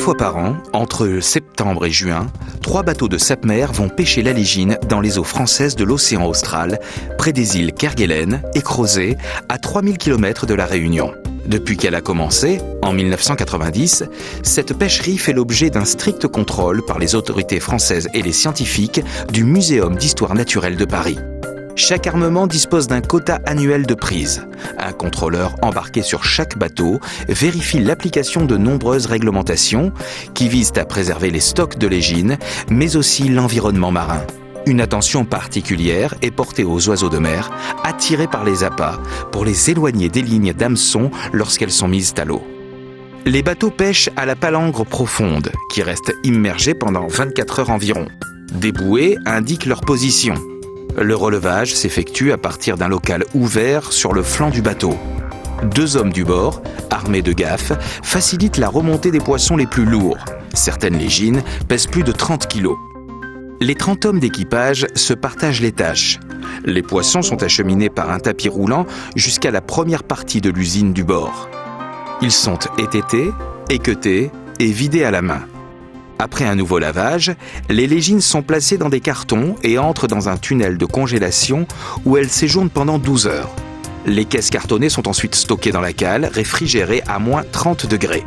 fois par an, entre septembre et juin, 3 bateaux de Sapmer vont pêcher la légine dans les eaux françaises de l'océan Austral, près des îles Kerguelen et Crozet, à 3000 km de la Réunion. Depuis qu'elle a commencé, en 1990, cette pêcherie fait l'objet d'un strict contrôle par les autorités françaises et les scientifiques du Muséum d'histoire naturelle de Paris. Chaque armement dispose d'un quota annuel de prise. Un contrôleur embarqué sur chaque bateau vérifie l'application de nombreuses réglementations qui visent à préserver les stocks de légine, mais aussi l'environnement marin. Une attention particulière est portée aux oiseaux de mer, attirés par les appâts, pour les éloigner des lignes d'hameçon lorsqu'elles sont mises à l'eau. Les bateaux pêchent à la palangre profonde, qui reste immergée pendant 24 heures environ. Des bouées indiquent leur position. Le relevage s'effectue à partir d'un local ouvert sur le flanc du bateau. 2 hommes du bord, armés de gaffes, facilitent la remontée des poissons les plus lourds. Certaines légines pèsent plus de 30 kilos. Les 30 hommes d'équipage se partagent les tâches. Les poissons sont acheminés par un tapis roulant jusqu'à la première partie de l'usine du bord. Ils sont étêtés, équeutés et vidés à la main. Après un nouveau lavage, les légines sont placées dans des cartons et entrent dans un tunnel de congélation où elles séjournent pendant 12 heures. Les caisses cartonnées sont ensuite stockées dans la cale, réfrigérées à moins 30 degrés.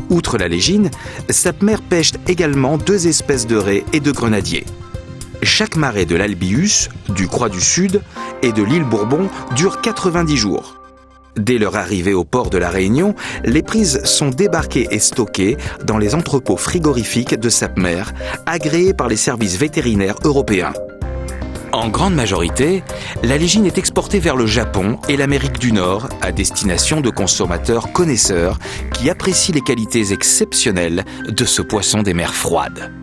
Outre la légine, Sapmer pêche également 2 espèces de raies et de grenadiers. Chaque marée de l'Albius, du Croix du Sud et de l'île Bourbon dure 90 jours. Dès leur arrivée au port de la Réunion, les prises sont débarquées et stockées dans les entrepôts frigorifiques de Sapmer, agréés par les services vétérinaires européens. En grande majorité, la légine est exportée vers le Japon et l'Amérique du Nord à destination de consommateurs connaisseurs qui apprécient les qualités exceptionnelles de ce poisson des mers froides.